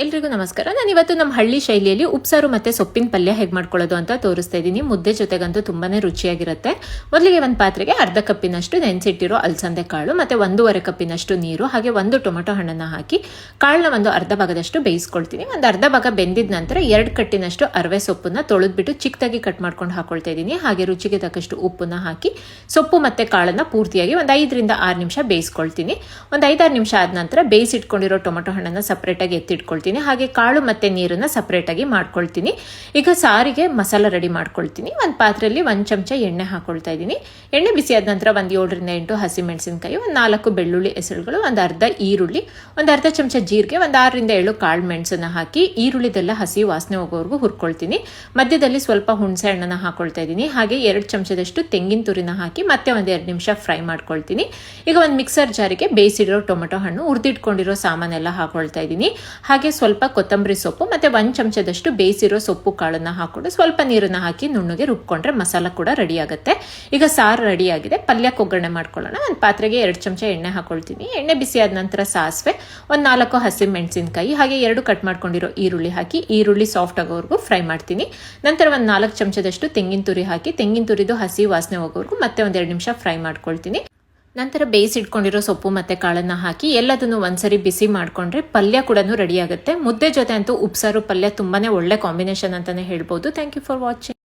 ಎಲ್ರಿಗೂ ನಮಸ್ಕಾರ. ನಾನು ಇವತ್ತು ನಮ್ಮ ಹಳ್ಳಿ ಶೈಲಿಯಲ್ಲಿ ಉಪ್ಸಾರು ಮತ್ತು ಸೊಪ್ಪಿನ ಪಲ್ಯ ಹೇಗೆ ಮಾಡ್ಕೊಳ್ಳೋದು ಅಂತ ತೋರಿಸ್ತಾ ಇದ್ದೀನಿ. ಮುದ್ದೆ ಜೊತೆಗಂತೂ ತುಂಬಾ ರುಚಿಯಾಗಿರುತ್ತೆ. ಮೊದಲಿಗೆ ಒಂದು ಪಾತ್ರೆಗೆ ಅರ್ಧ ಕಪ್ಪಿನಷ್ಟು ನೆನೆಸಿಟ್ಟಿರೋ ಅಲಸಂದೆ ಕಾಳು ಮತ್ತು 1.5 ಕಪ್ಪಿನಷ್ಟು ನೀರು ಹಾಗೆ 1 ಟೊಮೆಟೊ ಹಣ್ಣನ್ನು ಹಾಕಿ ಕಾಳನ್ನ ಒಂದು ಅರ್ಧ ಭಾಗದಷ್ಟು ಬೇಯಿಸ್ಕೊಳ್ತೀನಿ. ಒಂದು ಅರ್ಧ ಭಾಗ ಬೆಂದಿದ ನಂತರ 2 ಕಟ್ಟಿನಷ್ಟು ಅರವೆ ಸೊಪ್ಪನ್ನು ತೊಳೆದ್ಬಿಟ್ಟು ಚಿಕ್ಕದಾಗಿ ಕಟ್ ಮಾಡ್ಕೊಂಡು ಹಾಕೊಳ್ತಾ ಇದ್ದೀನಿ. ಹಾಗೆ ರುಚಿಗೆ ತಕ್ಕಷ್ಟು ಉಪ್ಪನ್ನು ಹಾಕಿ ಸೊಪ್ಪು ಮತ್ತು ಕಾಳನ್ನು ಪೂರ್ತಿಯಾಗಿ ಒಂದು 5 ರಿಂದ 6 ನಿಮಿಷ ಬೇಯಿಸ್ಕೊಳ್ತೀನಿ. ಒಂದು 5-6 ನಿಮಿಷ ಆದ ನಂತರ ಬೇಯಿಸಿಟ್ಕೊಂಡಿರೋ ಟೊಮೆಟೊ ಹಣ್ಣನ್ನು ಸಪ್ರೇಟಾಗಿ ಎತ್ತಿಟ್ಕೊಳ್ತೀನಿ. ಹಾಗೆ ಕಾಳು ಮತ್ತೆ ನೀರನ್ನ ಸಪರೇಟ್ ಆಗಿ ಮಾಡ್ಕೊಳ್ತೀನಿ. ಈಗ ಸಾರಿಗೆ ಮಸಾಲ ರೆಡಿ ಮಾಡ್ಕೊಳ್ತೀನಿ. ಒಂದು ಪಾತ್ರೆಯಲ್ಲಿ 1 ಚಮಚ ಎಣ್ಣೆ ಹಾಕೊಳ್ತಾ ಇದ್ದೀನಿ. ಎಣ್ಣೆ ಬಿಸಿ ಆದ ನಂತರ 7 ರಿಂದ 8 ಹಸಿ ಮೆಣಸಿನಕಾಯಿ, 4 ಬೆಳ್ಳುಳ್ಳಿ ಎಸಳುಗಳು, ಒಂದು ಅರ್ಧ ಈರುಳ್ಳಿ, ಒಂದು ಅರ್ಧ ಚಮಚ ಜೀರಿಗೆ, ಒಂದು 6 ರಿಂದ 7 ಕಾಳು ಮೆಣಸನ್ನ ಹಾಕಿ ಈರುಳ್ಳಿದೆಲ್ಲ ಹಸಿ ವಾಸನೆ ಹೋಗೋವರೆಗೂ ಹುರ್ಕೊಳ್ತೀನಿ. ಮಧ್ಯದಲ್ಲಿ ಸ್ವಲ್ಪ ಹುಣಸೆ ಹಣ್ಣನ್ನ ಹಾಕೊಳ್ತಾ ಇದ್ದೀನಿ. ಹಾಗೆ 2 ಚಮಚದಷ್ಟು ತೆಂಗಿನ ತುರಿನ ಹಾಕಿ ಮತ್ತೆ ಒಂದು 2 ನಿಮಿಷ ಫ್ರೈ ಮಾಡ್ಕೊಳ್ತೀನಿ. ಈಗ ಒಂದು ಮಿಕ್ಸರ್ ಜಾರಿಗೆ ಬೇಯಿಸಿರೋ ಟೊಮೆಟೊ ಹಣ್ಣು, ಹುರಿದಿಟ್ಕೊಂಡಿರೋ ಸಾಮಾನೆಲ್ಲ ಹಾಕೊಳ್ತಾ ಇದ್ದೀನಿ. ಹಾಗೆ ಸ್ವಲ್ಪ ಕೊತ್ತಂಬರಿ ಸೊಪ್ಪು ಮತ್ತೆ 1 ಚಮಚದಷ್ಟು ಬೇಯಿಸಿರೋ ಸೊಪ್ಪು ಕಾಳನ್ನ ಹಾಕೊಂಡು ಸ್ವಲ್ಪ ನೀರನ್ನ ಹಾಕಿ ನುಣ್ಣಗೆ ರುಬ್ಕೊಂಡ್ರೆ ಮಸಾಲ ಕೂಡ ರೆಡಿ ಆಗುತ್ತೆ. ಈಗ ಸಾರು ರೆಡಿ ಆಗಿದೆ. ಪಲ್ಯಕ್ಕೆ ಒಗ್ಗರಣೆ ಮಾಡ್ಕೊಳ್ಳೋಣ. ಒಂದು ಪಾತ್ರೆಗೆ 2 ಚಮಚ ಎಣ್ಣೆ ಹಾಕೊಳ್ತೀನಿ. ಎಣ್ಣೆ ಬಿಸಿ ಆದ ನಂತರ ಸಾಸಿವೆ, ಒಂದು 4 ಹಸಿ ಮೆಣಸಿನಕಾಯಿ ಹಾಗೆ 2 ಕಟ್ ಮಾಡ್ಕೊಂಡಿರೋ ಈರುಳ್ಳಿ ಹಾಕಿ ಈರುಳ್ಳಿ ಸಾಫ್ಟ್ ಆಗೋವರೆಗೂ ಫ್ರೈ ಮಾಡ್ತೀನಿ. ನಂತರ ಒಂದು 4 ಚಮಚದಷ್ಟು ತೆಂಗಿನ ತುರಿ ಹಾಕಿ ತೆಂಗಿನ ತುರಿದು ಹಸಿ ವಾಸನೆ ಹೋಗೋವರೆಗೂ ಮತ್ತೆ ಒಂದು 2 ನಿಮಿಷ ಫ್ರೈ ಮಾಡ್ಕೊಳ್ತೀನಿ. ನಂತರ ಬೇಯಿಸಿಟ್ಕೊಂಡಿರೋ ಸೊಪ್ಪು ಮತ್ತು ಕಾಳನ್ನು ಹಾಕಿ ಎಲ್ಲದನ್ನು ಒಂದ್ಸರಿ ಬಿಸಿ ಮಾಡಿಕೊಂಡ್ರೆ ಪಲ್ಯ ಕೂಡ ರೆಡಿ ಆಗುತ್ತೆ. ಮುದ್ದೆ ಜೊತೆ ಅಂತೂ ಉಪ್ಸಾರು ಪಲ್ಯ ತುಂಬಾ ಒಳ್ಳೆ ಕಾಂಬಿನೇಷನ್ ಅಂತಲೇ ಹೇಳ್ಬೋದು. Thank you for watching.